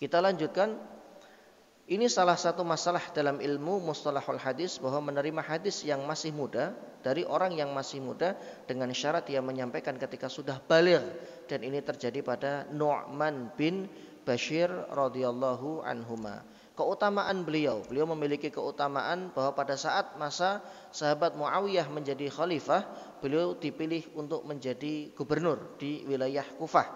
Kita lanjutkan. Ini salah satu masalah dalam ilmu mustalahul hadis, bahwa menerima hadis yang masih muda dari orang yang masih muda dengan syarat dia menyampaikan ketika sudah baligh, dan ini terjadi pada Nu'man bin Bashir radhiyallahu anhuma. Keutamaan beliau memiliki keutamaan bahwa pada saat masa sahabat Muawiyah menjadi khalifah, beliau dipilih untuk menjadi gubernur di wilayah Kufah.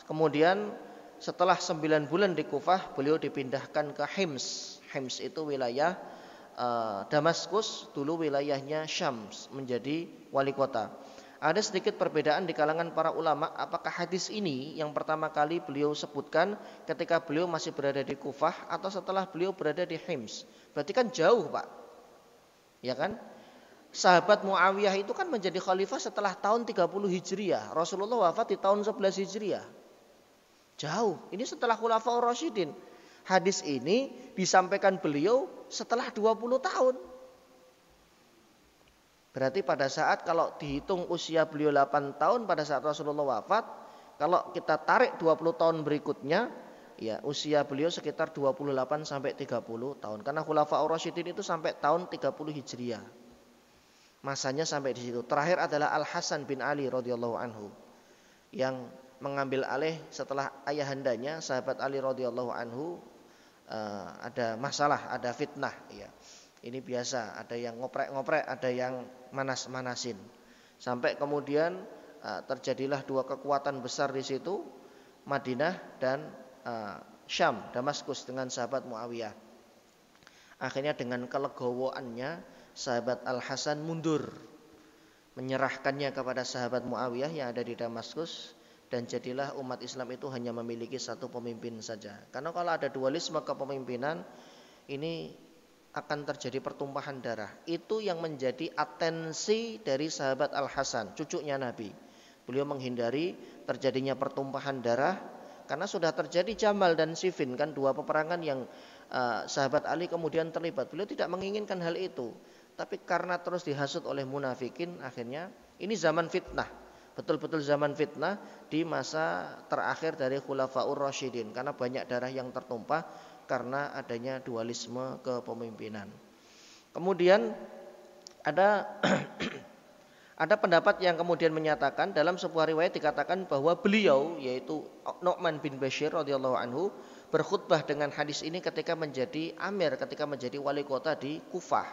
Kemudian setelah 9 bulan di Kufah, beliau dipindahkan ke Hims. Hims itu wilayah Damaskus, dulu wilayahnya Syams, menjadi wali kota. Ada sedikit perbedaan di kalangan para ulama, apakah hadis ini yang pertama kali beliau sebutkan ketika beliau masih berada di Kufah atau setelah beliau berada di Hims. Berarti kan jauh Pak, ya kan? Sahabat Muawiyah itu kan menjadi khalifah setelah tahun 30 Hijriah. Rasulullah wafat di tahun 11 Hijriah. Jauh, ini setelah Khulafaur Rasyidin. Hadis ini disampaikan beliau setelah 20 tahun. Berarti pada saat kalau dihitung usia beliau 8 tahun pada saat Rasulullah wafat, kalau kita tarik 20 tahun berikutnya, ya usia beliau sekitar 28 sampai 30 tahun. Karena Khulafaur Rasyidin itu sampai tahun 30 Hijriah. Masanya sampai di situ. Terakhir adalah Al Hasan bin Ali radhiyallahu anhu yang mengambil alih setelah ayahandanya sahabat Ali radhiyallahu anhu ada masalah, ada fitnah ya. Ini biasa, ada yang ngoprek-ngoprek, ada yang manas-manasin. Sampai kemudian terjadilah dua kekuatan besar di situ, Madinah dan Syam, Damaskus dengan sahabat Muawiyah. Akhirnya dengan kelegowoannya sahabat Al Hasan mundur. menyerahkannya kepada sahabat Muawiyah yang ada di Damaskus, dan jadilah umat Islam itu hanya memiliki satu pemimpin saja. Karena kalau ada dualisme kepemimpinan, ini akan terjadi pertumpahan darah. Itu yang menjadi atensi dari sahabat Al-Hasan, cucunya Nabi. Beliau menghindari terjadinya pertumpahan darah karena sudah terjadi Jamal dan Siffin, kan dua peperangan yang sahabat Ali kemudian terlibat. Beliau tidak menginginkan hal itu, tapi karena terus dihasut oleh munafikin, akhirnya ini zaman fitnah, betul-betul zaman fitnah di masa terakhir dari Khulafaur Rasyidin, karena banyak darah yang tertumpah karena adanya dualisme kepemimpinan. Kemudian ada ada pendapat yang kemudian menyatakan, dalam sebuah riwayat dikatakan bahwa beliau, yaitu Nu'man bin Bashir radhiyallahu anhu, berkhutbah dengan hadis ini ketika menjadi amir, ketika menjadi wali kota di Kufah.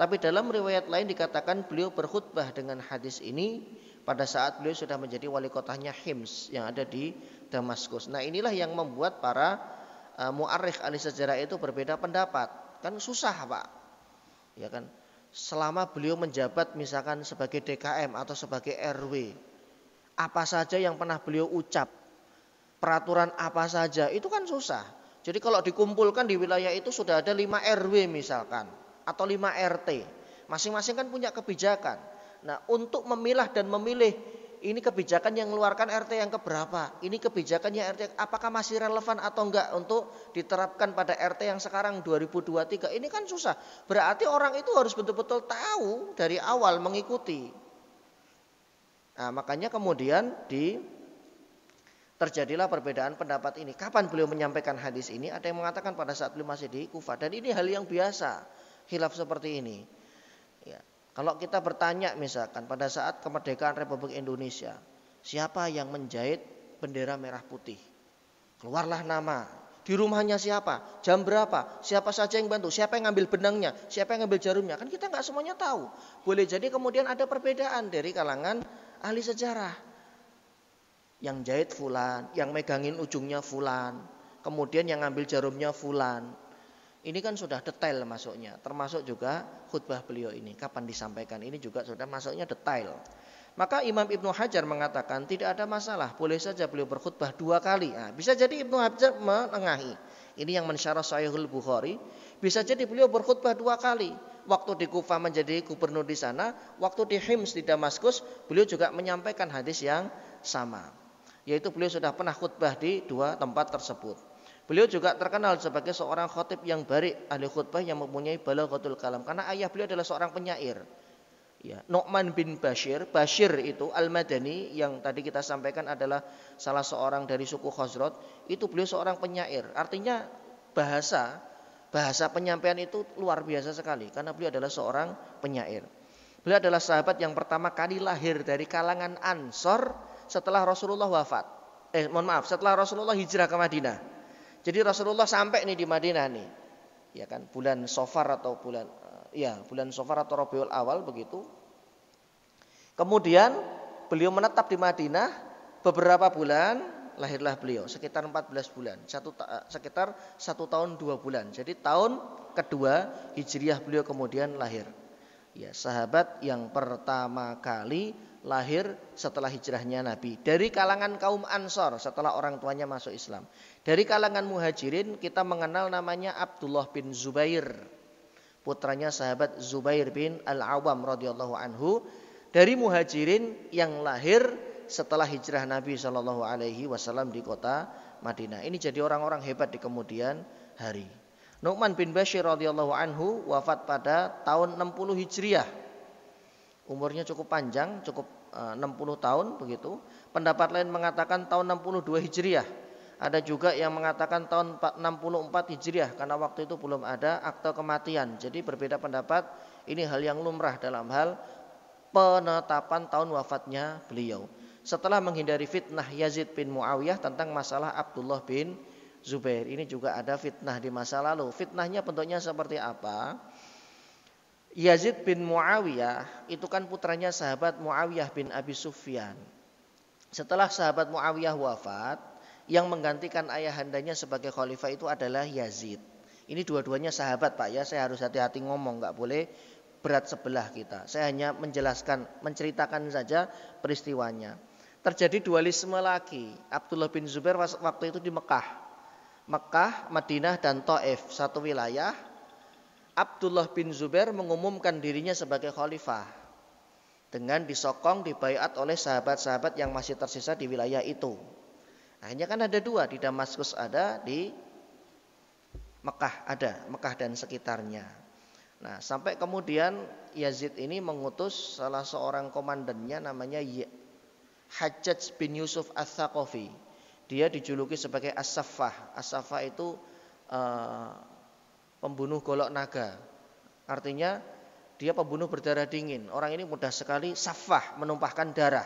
Tapi dalam riwayat lain dikatakan beliau berkhutbah dengan hadis ini pada saat beliau sudah menjadi wali kotanya Hims yang ada di Damaskus. Nah, inilah yang membuat para mu'arrikh ahli sejarah itu berbeda pendapat. Kan susah, Pak. Ya kan? Selama beliau menjabat misalkan sebagai DKM atau sebagai RW, apa saja yang pernah beliau ucap, peraturan apa saja, itu kan susah. Jadi kalau dikumpulkan di wilayah itu sudah ada 5 RW misalkan, atau 5 RT, masing-masing kan punya kebijakan. Nah, untuk memilah dan memilih, ini kebijakan yang mengeluarkan RT yang keberapa, ini kebijakannya RT apakah masih relevan atau enggak untuk diterapkan pada RT yang sekarang 2023, ini kan susah. Berarti orang itu harus betul-betul tahu dari awal, mengikuti. Nah, makanya kemudian terjadilah perbedaan pendapat ini. Kapan beliau menyampaikan hadis ini? Ada yang mengatakan pada saat beliau masih di Kufah, dan ini hal yang biasa, khilaf seperti ini. Ya. Kalau kita bertanya misalkan pada saat kemerdekaan Republik Indonesia, siapa yang menjahit bendera merah putih? Keluarlah nama. Di rumahnya siapa? Jam berapa? Siapa saja yang bantu? Siapa yang ngambil benangnya? Siapa yang ngambil jarumnya? Kan kita nggak semuanya tahu. Boleh jadi kemudian ada perbedaan dari kalangan ahli sejarah. Yang jahit fulan, yang megangin ujungnya fulan, kemudian yang ngambil jarumnya fulan. Ini kan sudah detail masuknya, termasuk juga khutbah beliau ini, kapan disampaikan, ini juga sudah masuknya detail. Maka Imam Ibnu Hajar mengatakan tidak ada masalah, boleh saja beliau berkhutbah 2 kali. Nah, bisa jadi Ibnu Hajar menengahi. Ini yang mensyarah Sahihul Bukhari. Bisa jadi beliau berkhutbah 2 kali. Waktu di Kufah menjadi gubernur di sana, waktu di Hims di Damaskus, beliau juga menyampaikan hadis yang sama. Yaitu beliau sudah pernah khutbah di 2 tempat tersebut. Beliau juga terkenal sebagai seorang khatib yang barik, ahli khutbah yang mempunyai balaghatul kalam, karena ayah beliau adalah seorang penyair. Ya, Nu'man bin Bashir itu Al-Madani yang tadi kita sampaikan adalah salah seorang dari suku Khazraj, itu beliau seorang penyair. Artinya bahasa penyampaian itu luar biasa sekali karena beliau adalah seorang penyair. Beliau adalah sahabat yang pertama kali lahir dari kalangan Ansor setelah Rasulullah wafat. Setelah Rasulullah hijrah ke Madinah. Jadi Rasulullah sampai nih di Madinah nih, ya kan, bulan Safar atau bulan Safar atau Rabiul Awal begitu. Kemudian beliau menetap di Madinah beberapa bulan, lahirlah beliau sekitar 14 bulan, sekitar 1 tahun 2 bulan. Jadi tahun kedua Hijriah beliau kemudian lahir. Ya, sahabat yang pertama kali lahir setelah hijrahnya Nabi dari kalangan kaum Ansor setelah orang tuanya masuk Islam. Dari kalangan Muhajirin kita mengenal namanya Abdullah bin Zubair, putranya sahabat Zubair bin Al-Awwam radhiyallahu anhu. Dari Muhajirin yang lahir setelah hijrah Nabi SAW di kota Madinah. Ini jadi orang-orang hebat di kemudian hari. Nu'man bin Bashir radhiyallahu anhu wafat pada tahun 60 Hijriah. Umurnya cukup panjang, cukup 60 tahun begitu. Pendapat lain mengatakan tahun 62 Hijriah. Ada juga yang mengatakan tahun 64 Hijriah karena waktu itu belum ada akte kematian. Jadi berbeda pendapat. Ini hal yang lumrah dalam hal penetapan tahun wafatnya beliau. Setelah menghindari fitnah Yazid bin Muawiyah tentang masalah Abdullah bin Zubair. Ini juga ada fitnah di masa lalu. Fitnahnya bentuknya seperti apa? Yazid bin Muawiyah itu kan putranya sahabat Muawiyah bin Abi Sufyan. Setelah sahabat Muawiyah wafat, yang menggantikan ayahandanya sebagai khalifah itu adalah Yazid. Ini dua-duanya sahabat, Pak ya, saya harus hati-hati ngomong, nggak boleh berat sebelah kita. Saya hanya menceritakan saja peristiwanya. Terjadi dualisme lagi. Abdullah bin Zubair waktu itu di Mekah, Madinah dan Taif, satu wilayah. Abdullah bin Zubair mengumumkan dirinya sebagai khalifah dengan disokong, dibaiat oleh sahabat-sahabat yang masih tersisa di wilayah itu. Akhirnya kan ada dua, di Damaskus ada, di Mekah ada, Mekah dan sekitarnya. Nah, sampai kemudian Yazid ini mengutus salah seorang komandannya namanya Hajjaj bin Yusuf Ats-Tsaqafi. Dia dijuluki sebagai As-Saffah. As-Saffah itu pembunuh golok naga. Artinya dia pembunuh berdarah dingin. Orang ini mudah sekali saffah, menumpahkan darah.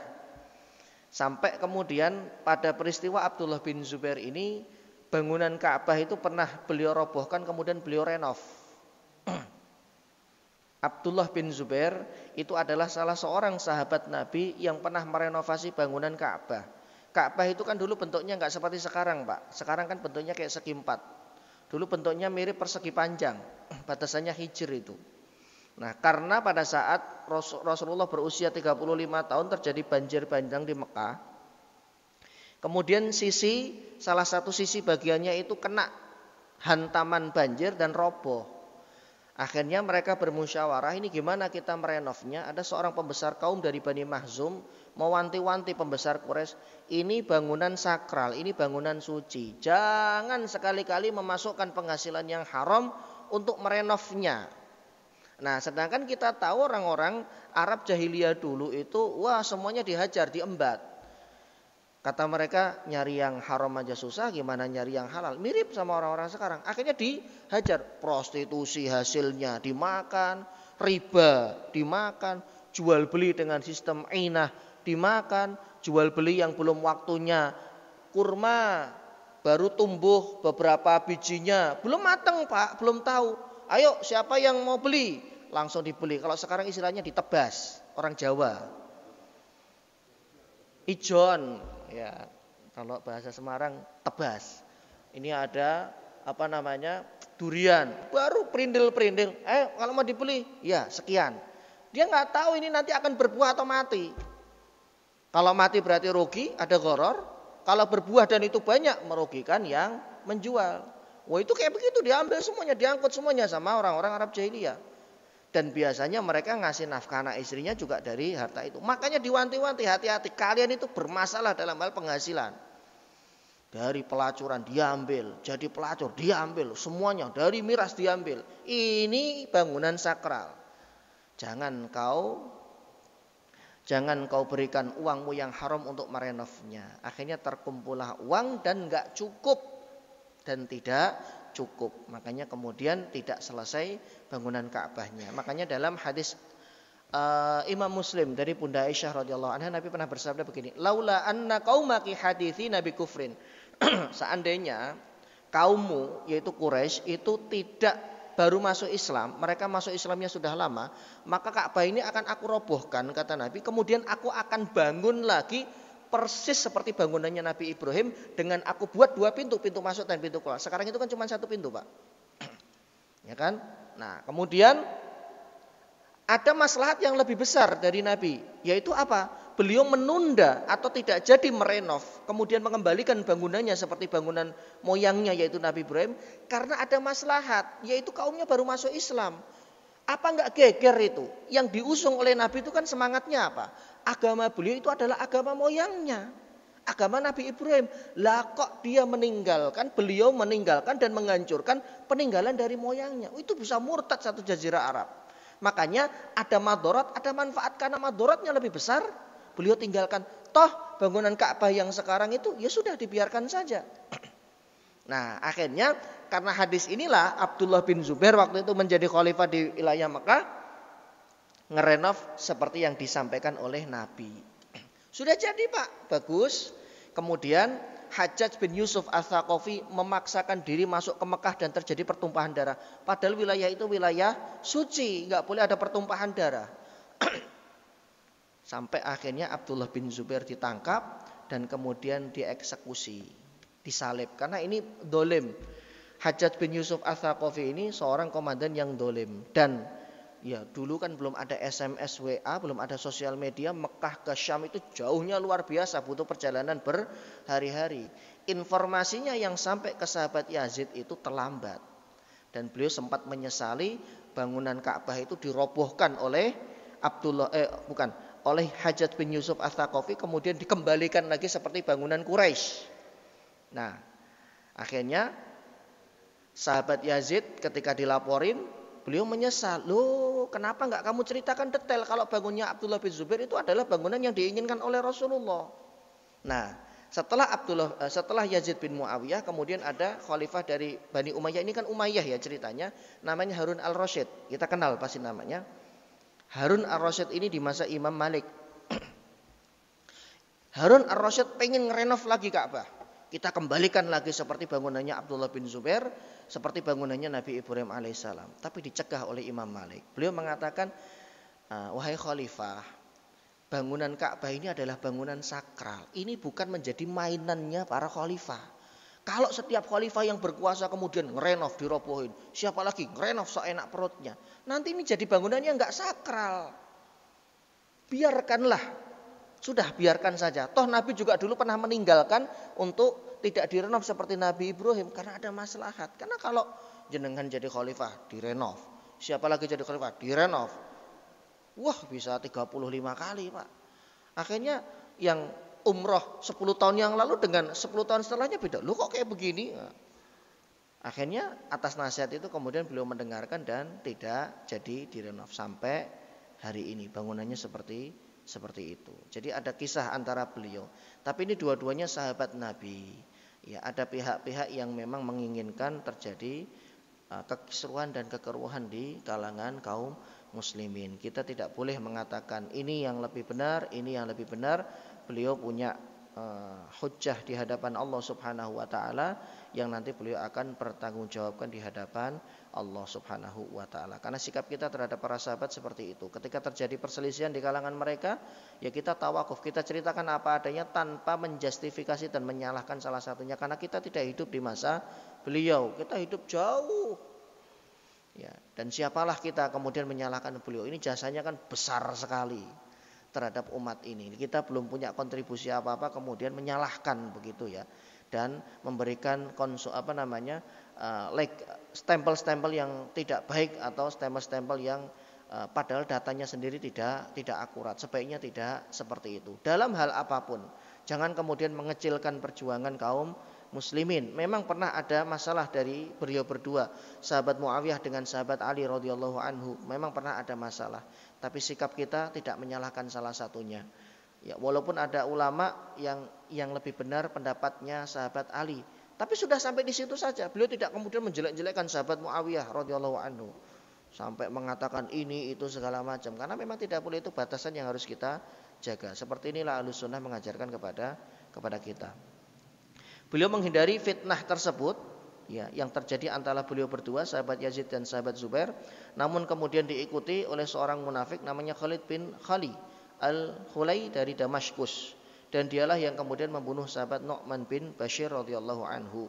Sampai kemudian pada peristiwa Abdullah bin Zubair ini, bangunan Ka'bah itu pernah beliau robohkan, kemudian beliau renov. Abdullah bin Zubair itu adalah salah seorang sahabat Nabi yang pernah merenovasi bangunan Ka'bah. Ka'bah itu kan dulu bentuknya nggak seperti sekarang, Pak. Sekarang kan bentuknya kayak segi empat. Dulu bentuknya mirip persegi panjang, batasannya hijr itu. Nah, karena pada saat Rasulullah berusia 35 tahun terjadi banjir bandang di Mekah. Kemudian salah satu sisi bagiannya itu kena hantaman banjir dan roboh. Akhirnya mereka bermusyawarah, ini gimana kita merenovnya. Ada seorang pembesar kaum dari Bani Makhzum mewanti-wanti pembesar Quraisy, ini bangunan sakral, ini bangunan suci. Jangan sekali-kali memasukkan penghasilan yang haram untuk merenovnya. Nah, sedangkan kita tahu orang-orang Arab jahiliyah dulu itu, wah semuanya dihajar, diembat. Kata mereka, nyari yang haram aja susah, gimana nyari yang halal. Mirip sama orang-orang sekarang. Akhirnya dihajar. Prostitusi hasilnya dimakan, riba dimakan, jual beli dengan sistem ainah dimakan, jual beli yang belum waktunya. Kurma baru tumbuh beberapa bijinya, belum matang Pak, belum tahu. Ayo siapa yang mau beli? Langsung dibeli. Kalau sekarang istilahnya ditebas, orang Jawa. Ijon, ya kalau bahasa Semarang tebas. Ini ada durian, baru perindil-perindil. Kalau mau dibeli, ya sekian. Dia nggak tahu ini nanti akan berbuah atau mati. Kalau mati berarti rugi, ada gharar. Kalau berbuah dan itu banyak, merugikan yang menjual. Wah itu kayak begitu, diambil semuanya, diangkut semuanya sama orang-orang Arab jahiliyah. Dan biasanya mereka ngasih nafkah anak istrinya juga dari harta itu. Makanya diwanti-wanti, hati-hati, kalian itu bermasalah dalam hal penghasilan. Dari pelacuran diambil, jadi pelacur diambil, semuanya dari miras diambil. Ini bangunan sakral. Jangan kau berikan uangmu yang haram untuk merenovnya. Akhirnya terkumpullah uang dan gak cukup. Dan tidak cukup. Makanya kemudian tidak selesai bangunan Ka'bahnya. Makanya dalam hadis Imam Muslim dari Bunda Aisyah radhiyallahu anha, Nabi pernah bersabda begini, laula anna qaumaki haditsina bi kufrin. Seandainya kaummu yaitu Quraisy itu tidak baru masuk Islam, mereka masuk Islamnya sudah lama, maka Ka'bah ini akan aku robohkan kata Nabi, kemudian aku akan bangun lagi persis seperti bangunannya Nabi Ibrahim, dengan aku buat dua pintu, pintu masuk dan pintu keluar. Sekarang itu kan cuma satu pintu, Pak. Ya kan? Nah, kemudian ada maslahat yang lebih besar dari Nabi, yaitu apa? Beliau menunda atau tidak jadi merenov, kemudian mengembalikan bangunannya seperti bangunan moyangnya yaitu Nabi Ibrahim, karena ada maslahat, yaitu kaumnya baru masuk Islam. Apa enggak geger itu? Yang diusung oleh Nabi itu kan semangatnya apa? Agama beliau itu adalah agama moyangnya, agama Nabi Ibrahim. Lah kok beliau meninggalkan dan menghancurkan peninggalan dari moyangnya? Itu bisa murtad satu jazirah Arab. Makanya ada madharat, ada manfaat, karena madharatnya lebih besar. Beliau tinggalkan. Toh bangunan Ka'bah yang sekarang itu ya sudah dibiarkan saja. Nah akhirnya karena hadis inilah Abdullah bin Zubair waktu itu menjadi khalifah di wilayah Mekah, ngerenov seperti yang disampaikan oleh Nabi. Sudah jadi Pak, bagus. Kemudian Hajjaj bin Yusuf Ats-Tsaqafi memaksakan diri masuk ke Mekah dan terjadi pertumpahan darah. Padahal wilayah itu wilayah suci, nggak boleh ada pertumpahan darah. Sampai akhirnya Abdullah bin Zubair ditangkap dan kemudian dieksekusi, disalib. Karena ini dolim. Hajjaj bin Yusuf Ats-Tsaqafi ini seorang komandan yang dolim. Dan Ya, dulu kan belum ada SMS, WA, belum ada sosial media. Mekah ke Syam itu jauhnya luar biasa, butuh perjalanan berhari-hari. Informasinya yang sampai ke sahabat Yazid itu terlambat. Dan beliau sempat menyesali bangunan Ka'bah itu dirobohkan oleh oleh Hajjaj bin Yusuf Ats-Tsaqafi, kemudian dikembalikan lagi seperti bangunan Quraisy. Nah, akhirnya sahabat Yazid ketika dilaporin, beliau menyesal. Loh, kenapa enggak kamu ceritakan detail kalau bangunnya Abdullah bin Zubair itu adalah bangunan yang diinginkan oleh Rasulullah. Nah, setelah Yazid bin Muawiyah, kemudian ada khalifah dari Bani Umayyah. Ini kan Umayyah ya ceritanya, namanya Harun al-Rasyid. Kita kenal pasti namanya. Harun al-Rasyid ini di masa Imam Malik. Harun al-Rasyid pengen ngerenov lagi Ka'bah. Kita kembalikan lagi seperti bangunannya Abdullah bin Zubair, seperti bangunannya Nabi Ibrahim alaihissalam. Tapi dicegah oleh Imam Malik. Beliau mengatakan, wahai khalifah, bangunan Ka'bah ini adalah bangunan sakral. Ini bukan menjadi mainannya para khalifah. Kalau setiap khalifah yang berkuasa kemudian ngerenov, dirobohin, siapa lagi ngerenov seenak perutnya. Nanti ini jadi bangunannya enggak sakral. Biarkanlah. Sudah, biarkan saja. Toh Nabi juga dulu pernah meninggalkan untuk tidak direnov seperti Nabi Ibrahim karena ada maslahat. Karena kalau jenengan jadi khalifah direnov, siapa lagi jadi khalifah direnov, wah bisa 35 kali Pak. Akhirnya yang umroh 10 tahun yang lalu dengan 10 tahun setelahnya beda. Lu kok kayak begini? Akhirnya atas nasihat itu kemudian beliau mendengarkan dan tidak jadi direnov sampai hari ini. Bangunannya seperti itu. Jadi ada kisah antara beliau. Tapi ini dua-duanya sahabat Nabi. Ya, ada pihak-pihak yang memang menginginkan terjadi kekisruhan dan kekeruhan di kalangan kaum muslimin. Kita tidak boleh mengatakan ini yang lebih benar, ini yang lebih benar. Beliau punya hujjah di hadapan Allah Subhanahu wa taala yang nanti beliau akan bertanggungjawabkan di hadapan Allah Subhanahu wa taala. Karena sikap kita terhadap para sahabat seperti itu. Ketika terjadi perselisihan di kalangan mereka, ya kita tawakuf, kita ceritakan apa adanya tanpa menjustifikasi dan menyalahkan salah satunya karena kita tidak hidup di masa beliau. Kita hidup jauh. Ya, dan siapalah kita kemudian menyalahkan beliau. Ini jasanya kan besar sekali terhadap umat ini. Kita belum punya kontribusi apa-apa kemudian menyalahkan begitu ya. Dan memberikan stempel-stempel yang tidak baik atau stempel-stempel yang padahal datanya sendiri tidak akurat. Sebaiknya tidak seperti itu. Dalam hal apapun, jangan kemudian mengecilkan perjuangan kaum muslimin. Memang pernah ada masalah dari beliau berdua, sahabat Muawiyah dengan sahabat Ali radhiyallahu anhu. Memang pernah ada masalah, tapi sikap kita tidak menyalahkan salah satunya. Ya, walaupun ada ulama yang lebih benar pendapatnya sahabat Ali, tapi sudah sampai di situ saja. Beliau tidak kemudian menjelek-jelekkan sahabat Muawiyah radhiyallahu anhu sampai mengatakan ini itu segala macam, karena memang tidak boleh. Itu batasan yang harus kita jaga. Seperti inilah Ahlussunnah mengajarkan kepada kita. Beliau menghindari fitnah tersebut ya, yang terjadi antara beliau berdua, sahabat Yazid dan sahabat Zubair, namun kemudian diikuti oleh seorang munafik namanya Khalid bin Khali al-Khulai dari Damaskus, dan dialah yang kemudian membunuh sahabat Nu'man bin Bashir radhiyallahu anhu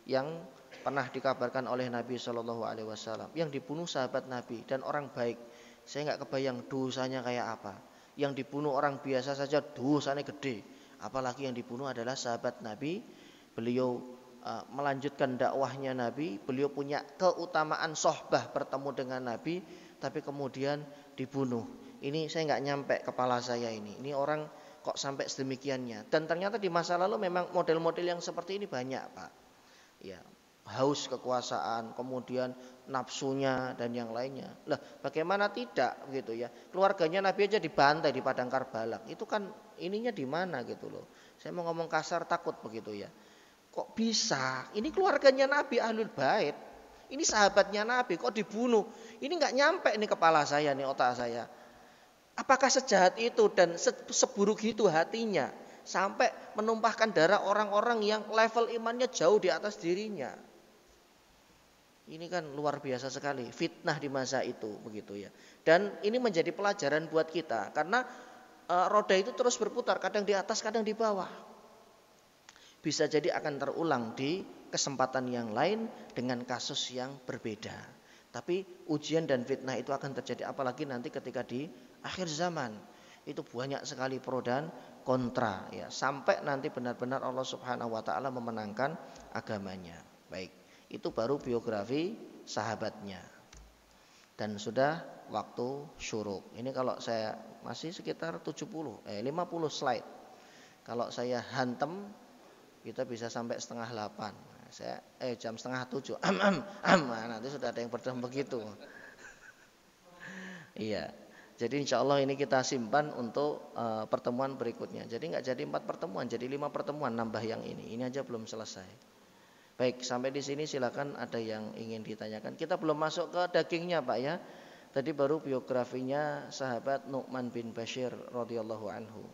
yang pernah dikabarkan oleh Nabi sallallahu alaihi wasallam, yang dibunuh sahabat Nabi dan orang baik. Saya enggak kebayang dosanya kayak apa. Yang dibunuh orang biasa saja dosanya gede, apalagi yang dibunuh adalah sahabat Nabi. Beliau melanjutkan dakwahnya Nabi, beliau punya keutamaan sohbah bertemu dengan Nabi, tapi kemudian dibunuh. Ini saya nggak nyampe kepala saya ini orang kok sampai sedemikiannya. Dan ternyata di masa lalu memang model-model yang seperti ini banyak Pak. Ya, haus kekuasaan, kemudian nafsunya dan yang lainnya. Lah, bagaimana tidak gitu ya? Keluarganya Nabi aja dibantai di padang Karbala. Itu kan ininya di mana gitu loh. Saya mau ngomong kasar takut begitu ya. Kok bisa? Ini keluarganya Nabi, Ahlul Bait. Ini sahabatnya Nabi, kok dibunuh? Ini nggak nyampe nih kepala saya nih, otak saya. Apakah sejahat itu dan seburuk itu hatinya sampai menumpahkan darah orang-orang yang level imannya jauh di atas dirinya? Ini kan luar biasa sekali, fitnah di masa itu begitu ya. Dan ini menjadi pelajaran buat kita karena roda itu terus berputar, kadang di atas, kadang di bawah. Bisa jadi akan terulang di kesempatan yang lain dengan kasus yang berbeda. Tapi ujian dan fitnah itu akan terjadi apalagi nanti ketika di akhir zaman. Itu banyak sekali pro dan kontra ya, sampai nanti benar-benar Allah Subhanahu wa taala memenangkan agamanya. Baik, itu baru biografi sahabatnya. Dan sudah waktu syuruk. Ini kalau saya masih sekitar 50 slide. Kalau saya hantem kita bisa sampai setengah 8. Saya jam setengah 7. Nah, nanti sudah ada yang berdam begitu. Iya. Jadi insya Allah ini kita simpan untuk pertemuan berikutnya. Jadi nggak jadi 4 pertemuan, jadi 5 pertemuan nambah yang ini. Ini aja belum selesai. Baik, sampai di sini silakan ada yang ingin ditanyakan. Kita belum masuk ke dagingnya, Pak ya. Tadi baru biografinya sahabat Nu'man bin Bashir radhiyallahu anhu.